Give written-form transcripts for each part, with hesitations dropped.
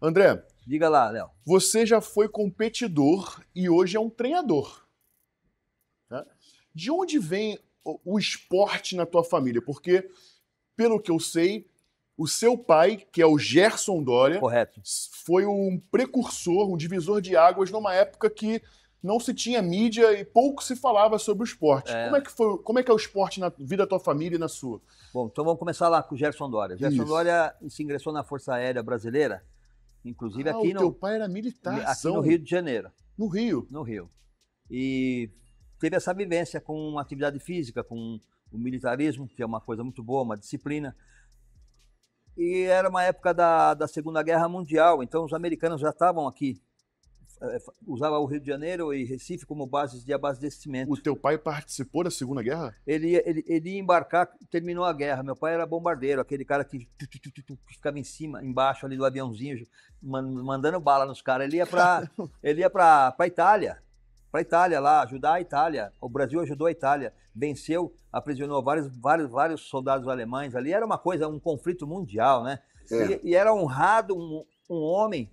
André, Diga lá, Léo. você já foi competidor e hoje é um treinador. Tá? De onde vem o esporte na tua família? Porque, pelo que eu sei, o seu pai, que é o Gerson Dória, Correto. foi um precursor, um divisor de águas numa época que não se tinha mídia e pouco se falava sobre o esporte. Como é que é o esporte na vida da tua família e na sua? Bom, então vamos começar lá com o Gerson Dória. Gerson Isso. Dória se ingressou na Força Aérea Brasileira, inclusive aqui o teu pai era militarzão. no Rio de Janeiro. No Rio? No Rio. E teve essa vivência com atividade física, com o militarismo, que é uma coisa muito boa, uma disciplina. E era uma época da Segunda Guerra Mundial, então os americanos já estavam aqui. Usava o Rio de Janeiro e Recife como bases de abastecimento. O teu pai participou da Segunda Guerra? Ele ia embarcar, terminou a guerra. Meu pai era bombardeiro, aquele cara que ficava embaixo ali do aviãozinho, mandando bala nos caras. Ele ia para Itália, lá, ajudar a Itália. O Brasil ajudou a Itália, venceu, aprisionou vários soldados alemães ali. Era uma coisa, um conflito mundial, né? E era honrado um homem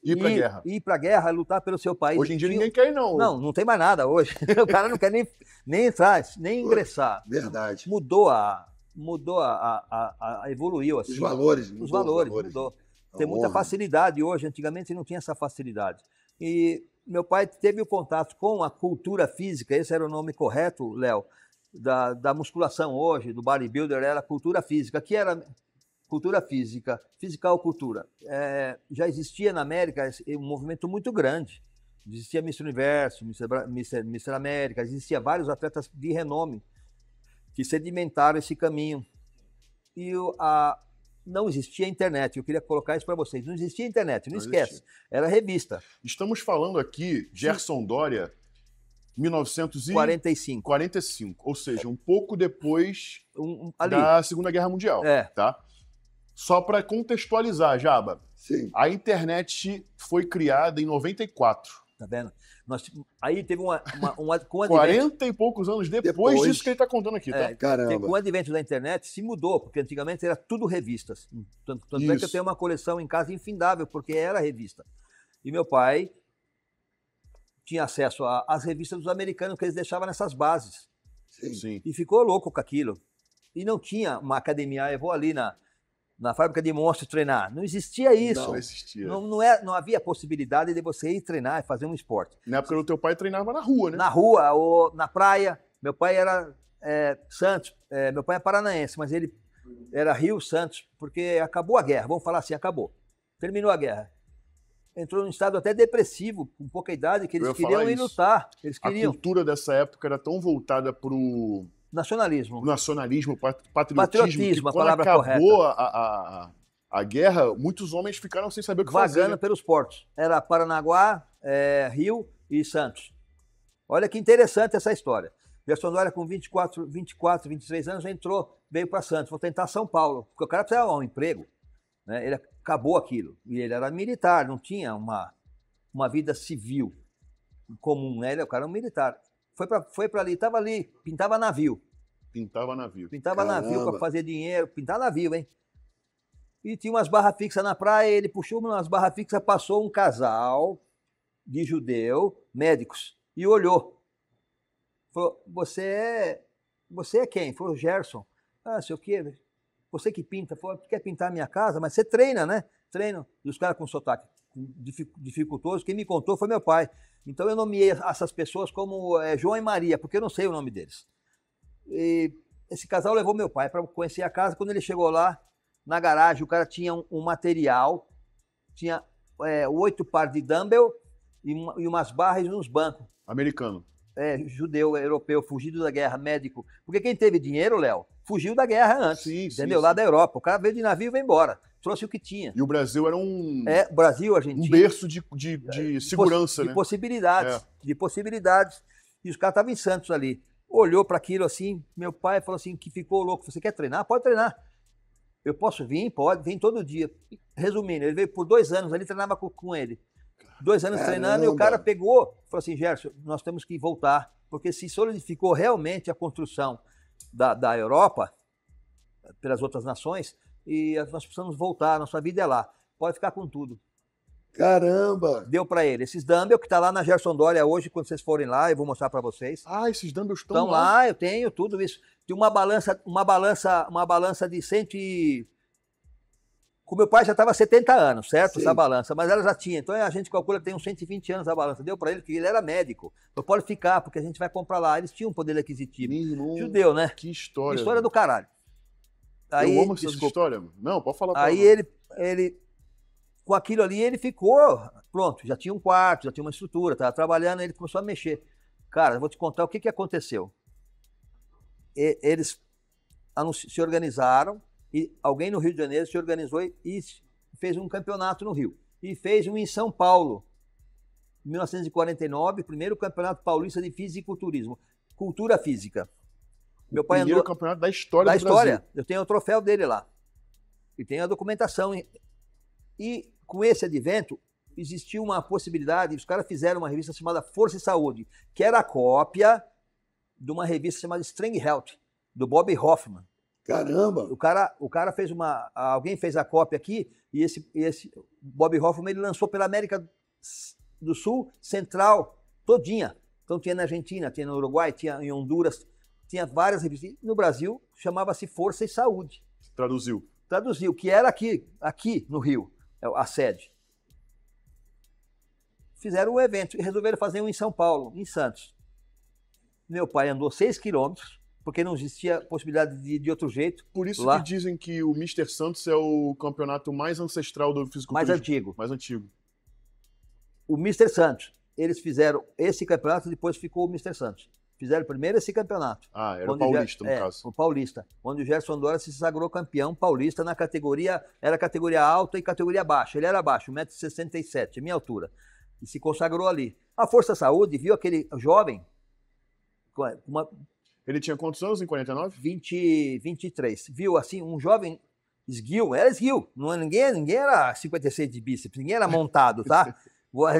ir pra guerra, lutar pelo seu país. Hoje em dia ninguém quer ir, não. Não tem mais nada hoje. O cara não quer nem entrar, nem ingressar. Verdade. Evoluiu assim. Os valores mudou. Tem muita facilidade hoje, antigamente não tinha essa facilidade. E meu pai teve o contato com a cultura física, esse era o nome correto, Léo, da musculação hoje, do bodybuilder, era cultura física, que era cultura física, physical cultura. Já existia na América um movimento muito grande. Existia Mr. Universo, Mr. América, existia vários atletas de renome que sedimentaram esse caminho. E não existia internet, eu queria colocar isso para vocês. Não existia internet, não esquece. Era revista. Estamos falando aqui, Gerson Dória, 1945, ou seja, um pouco depois da Segunda Guerra Mundial. Tá? Só para contextualizar, Jaba, sim, a internet foi criada em 94. Tá vendo? Aí teve com o 40 e poucos anos depois disso que ele está contando aqui, tá? Caramba. Com o advento da internet se mudou, porque antigamente era tudo revistas. Tanto é que eu tenho uma coleção em casa infindável, porque era revista. E meu pai tinha acesso às revistas dos americanos que eles deixavam nessas bases. Sim. E ficou louco com aquilo. E não tinha uma academia, eu vou ali na fábrica de monstros treinar. Não existia isso. Não existia. Não havia possibilidade de você ir treinar e fazer um esporte. Na época do teu pai treinava na rua, né? Na rua ou na praia. Meu pai era Santos. Meu pai é paranaense, mas ele era Rio Santos, porque acabou a guerra. Vamos falar assim, acabou. Terminou a guerra. Entrou num estado até depressivo, com pouca idade, que eles queriam ir lutar. A cultura dessa época era tão voltada pro nacionalismo, patriotismo, a quando acabou a guerra, muitos homens ficaram sem saber o que fazer. Vagando pelos portos. Era Paranaguá, Rio e Santos. Olha que interessante essa história. Gerson Dória, com 24, 23 anos, veio para Santos, vou tentar São Paulo, porque o cara precisava de um emprego. Né? Ele acabou aquilo. E ele era militar, não tinha uma vida civil comum, né? O cara era um militar. Foi para ali, estava ali, pintava navio. Pintava navio para fazer dinheiro, pintar navio, hein? E tinha umas barras fixas na praia, ele puxou umas barras fixas, passou um casal de judeu, médicos, e olhou. Falou, você é quem? Falou, Gerson. Sei o quê? Você que pinta? Falou, quer pintar a minha casa? Mas você treina, né? Treino. E os caras com sotaque dificultoso, quem me contou foi meu pai. Então eu nomeei essas pessoas como João e Maria, porque eu não sei o nome deles. E esse casal levou meu pai para conhecer a casa. Quando ele chegou lá, na garagem, o cara tinha um material, tinha 8 pares de dumbbell e umas barras nos bancos. Americano. Judeu, europeu, fugido da guerra, médico. Porque quem teve dinheiro, Léo, fugiu da guerra antes, entendeu? Lá da Europa. O cara veio de navio e veio embora. Trouxe o que tinha. E o Brasil era Brasil, Argentina. Um berço de segurança, de né? Possibilidades. De possibilidades. E os caras estavam em Santos ali. Olhou para aquilo assim, meu pai falou assim, que ficou louco. Você quer treinar? Pode treinar. Eu posso vir? Pode. Vem todo dia. Resumindo, ele veio por 2 anos, ali treinava com ele. 2 anos treinando, e o cara pegou, falou assim, Gerson, nós temos que voltar, porque se solidificou realmente a construção da Europa, pelas outras nações, e nós precisamos voltar, nossa vida é lá. pode ficar com tudo. Caramba! Deu para ele. Esses dumbbell que tá lá na Gerson Dória hoje, quando vocês forem lá, eu vou mostrar para vocês. Ah, esses dumbbells estão lá. Eu tenho tudo isso. Tem uma balança de 100 e... O meu pai já estava 70 anos, certo? Sim. Essa balança, mas ela já tinha. Então a gente calcula que tem uns 120 anos a balança. Deu para ele, que ele era médico. Então pode ficar, porque a gente vai comprar lá. Eles tinham poder aquisitivo. Irmão, judeu, né? Que história. História do caralho. Aí, eu amo essa história. Não, pode falar. Aí ele, com aquilo ali, ele ficou pronto. Já tinha um quarto, já tinha uma estrutura, estava trabalhando, ele começou a mexer. Cara, eu vou te contar o que aconteceu. Eles se organizaram. E alguém no Rio de Janeiro se organizou e fez um campeonato no Rio. E fez um em São Paulo, em 1949, primeiro campeonato paulista de fisiculturismo. Cultura física. Meu pai primeiro campeonato da história do Brasil. Eu tenho o troféu dele lá. E tenho a documentação. E com esse advento, existiu uma possibilidade, os caras fizeram uma revista chamada Força e Saúde, que era a cópia de uma revista chamada Strength Health, do Bob Hoffman. Caramba! O cara fez alguém fez a cópia aqui e esse Bob Hoffman ele lançou pela América do Sul, Central, todinha. Então tinha na Argentina, tinha no Uruguai, tinha em Honduras, tinha várias revistas. No Brasil chamava-se Força e Saúde. Traduziu, que era aqui no Rio, a sede. Fizeram um evento e resolveram fazer um em São Paulo, em Santos. Meu pai andou 6 quilômetros, porque não existia possibilidade de outro jeito. Por isso lá. Que dizem que o Mr. Santos é o campeonato mais ancestral do fisiculturismo. Mais antigo. O Mr. Santos, eles fizeram esse campeonato e depois ficou o Mr. Santos. Fizeram primeiro esse campeonato. Ah, era o paulista, no caso. O paulista, onde o Gerson Dória se sagrou campeão paulista na categoria, era categoria alta e categoria baixa. Ele era baixo, 1,67 m, minha altura. E se consagrou ali. A Força Saúde viu aquele jovem... Ele tinha quantos anos em 49? 23. Viu, assim, um jovem esguio, era esguio. Ninguém era 56 de bíceps, ninguém era montado, tá?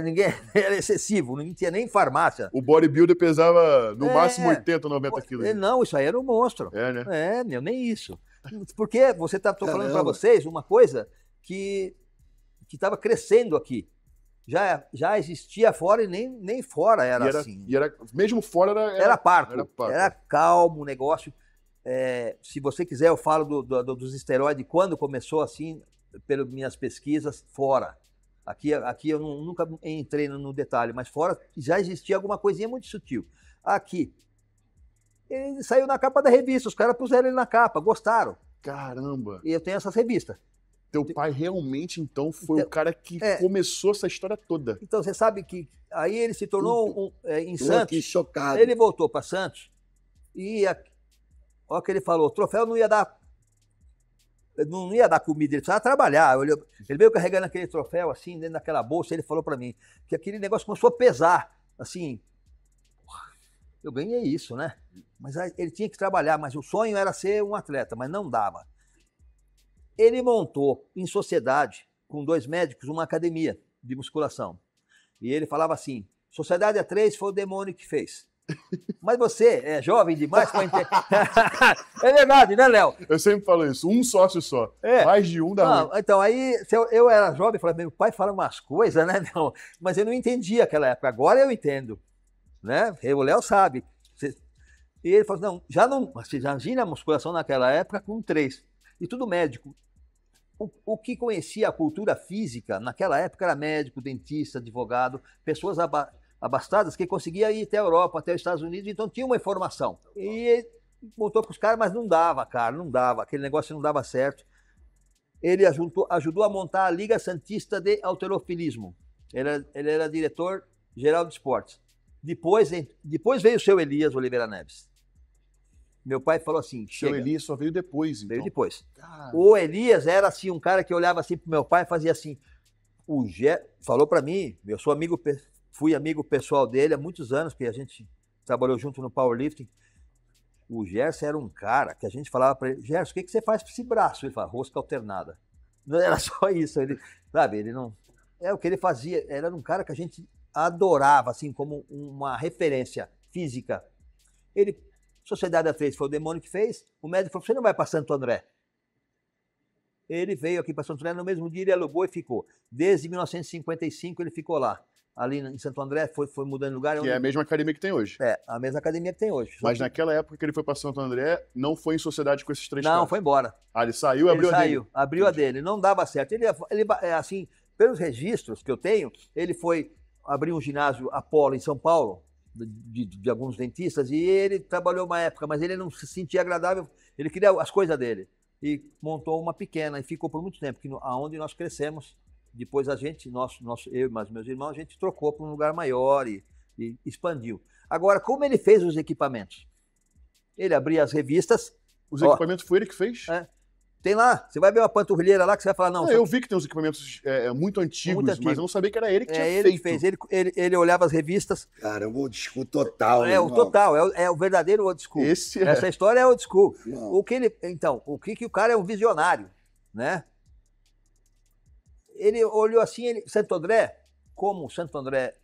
Ninguém era excessivo, não tinha nem farmácia. O bodybuilder pesava no máximo 80, 90 quilos. Não, isso aí era um monstro. Né? Nem isso. Porque você tá falando para vocês uma coisa que estava crescendo aqui. Já existia fora e nem fora era assim. Mesmo fora era parco. Era calmo o negócio. Se você quiser, eu falo dos esteroides, quando começou assim, pelas minhas pesquisas, fora. Aqui eu nunca entrei no detalhe, mas fora já existia alguma coisinha muito sutil. Aqui, ele saiu na capa da revista, os caras puseram ele na capa, gostaram. Caramba! E eu tenho essas revistas. Teu pai realmente, então, foi o cara que começou essa história toda. Então, você sabe que aí ele se tornou em Santos. Que chocado. Ele voltou para Santos e olha o que ele falou, o troféu não ia dar comida, ele precisava trabalhar. Ele veio carregando aquele troféu assim, dentro daquela bolsa, ele falou para mim que aquele negócio começou a pesar, assim, eu ganhei isso, né? Mas ele tinha que trabalhar, mas o sonho era ser um atleta, mas não dava. Ele montou, em sociedade, com 2 médicos, uma academia de musculação. E ele falava assim, Sociedade A3 foi o demônio que fez. Mas você é jovem demais para entender. É verdade, né, Léo? Eu sempre falo isso, um sócio só. Mais de um dá ruim. Então, aí, eu era jovem, falava, meu pai fala umas coisas, né? Não, mas eu não entendia aquela época. Agora eu entendo. Né? O Léo sabe. E ele falou, não, você já imagina a musculação naquela época com 3. E tudo médico. O que conhecia a cultura física naquela época era médico, dentista, advogado, pessoas abastadas que conseguiam ir até a Europa, até os Estados Unidos, então tinha uma informação. E montou com os caras, mas não dava, cara, não dava, aquele negócio não dava certo. Ele ajudou a montar a Liga Santista de Halterofilismo. Ele era diretor geral de esportes. Depois veio o seu Elias Oliveira Neves. Meu pai falou assim... Seu Elias só veio depois, então. Veio depois. Caramba. O Elias era assim, um cara que olhava assim pro meu pai e fazia assim... Falou para mim, eu fui amigo pessoal dele há muitos anos, porque a gente trabalhou junto no powerlifting. O Gerson era um cara que a gente falava para ele, Gerson, o que você faz com esse braço? Ele falava, rosca alternada. Não era só isso, ele não... É o que ele fazia, era um cara que a gente adorava, assim, como uma referência física. Sociedade A3 foi o demônio que fez, o médico falou, você não vai para Santo André? Ele veio aqui para Santo André, no mesmo dia ele alugou e ficou. Desde 1955 ele ficou lá. Ali em Santo André, foi mudando de lugar. Que é a mesma academia que tem hoje. É, a mesma academia que tem hoje. Mas naquela época que ele foi para Santo André, não foi em sociedade com esses 3 caras. Não, foi embora. Ah, ele saiu e abriu a dele. Abriu a dele. Não dava certo. Ele, assim, pelos registros que eu tenho, ele foi abrir um ginásio Apolo em São Paulo, de alguns dentistas, e ele trabalhou uma época, mas ele não se sentia agradável, ele queria as coisas dele. E montou uma pequena e ficou por muito tempo, aonde nós crescemos. Depois eu e mais meus irmãos, a gente trocou para um lugar maior e expandiu. Agora, como ele fez os equipamentos? Ele abria as revistas. Os equipamentos foi ele que fez? É, tem lá, você vai ver uma panturrilheira lá que você vai falar, não. Eu vi que tem uns equipamentos muito antigos, mas eu não sabia que era ele que tinha feito. Ele que fez, ele olhava as revistas. Cara, é um old school total. É, o total, é o verdadeiro old school. Essa história é old school. O que o cara é um visionário, né? Ele olhou assim, Santo André, como Santo André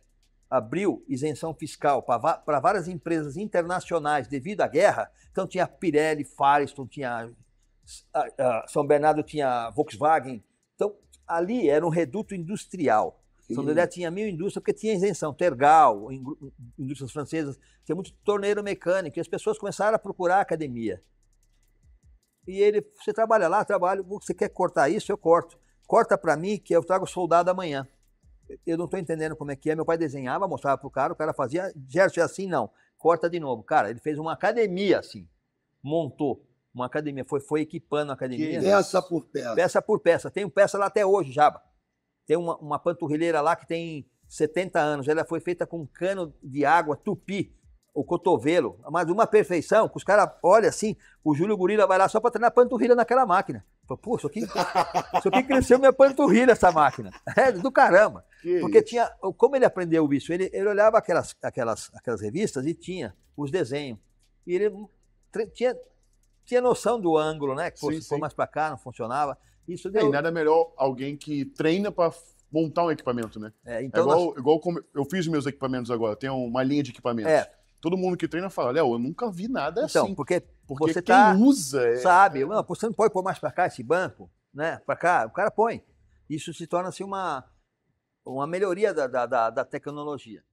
abriu isenção fiscal para várias empresas internacionais devido à guerra, então tinha Pirelli, Firestone, tinha São Bernardo, tinha Volkswagen, então ali era um reduto industrial. São André tinha 1000 indústrias porque tinha isenção, Tergal, indústrias francesas, tinha muito torneiro mecânico, e as pessoas começaram a procurar a academia. E você trabalha lá, você quer cortar isso, eu corto. Corta para mim que eu trago soldado amanhã. Eu não estou entendendo como é que é. Meu pai desenhava, mostrava pro cara, o cara fazia, Gerson, é assim, não. Corta de novo. Cara, ele fez uma academia assim. Montou uma academia, foi equipando a academia. Peça por peça. Peça por peça. Tem peça lá até hoje, Jaba. Tem uma panturrilheira lá que tem 70 anos. Ela foi feita com um cano de água tupi, o cotovelo. Mas uma perfeição, que os caras olham assim, o Júlio Gorila vai lá só para treinar panturrilha naquela máquina. Pô, isso aqui cresceu minha panturrilha, essa máquina. É do caramba. Porque como ele aprendeu isso? Ele olhava aquelas revistas e tinha os desenhos. E ele tinha noção do ângulo, né? Que se for mais para cá, não funcionava. Isso deu... E nada melhor alguém que treina para montar um equipamento, né? Então igual como eu fiz meus equipamentos agora, eu tenho uma linha de equipamentos. Todo mundo que treina fala, Léo, eu nunca vi nada assim. Porque você quem usa... Sabe, não, você não pode pôr mais para cá esse banco, né? Para cá, o cara põe. Isso se torna assim uma melhoria da tecnologia.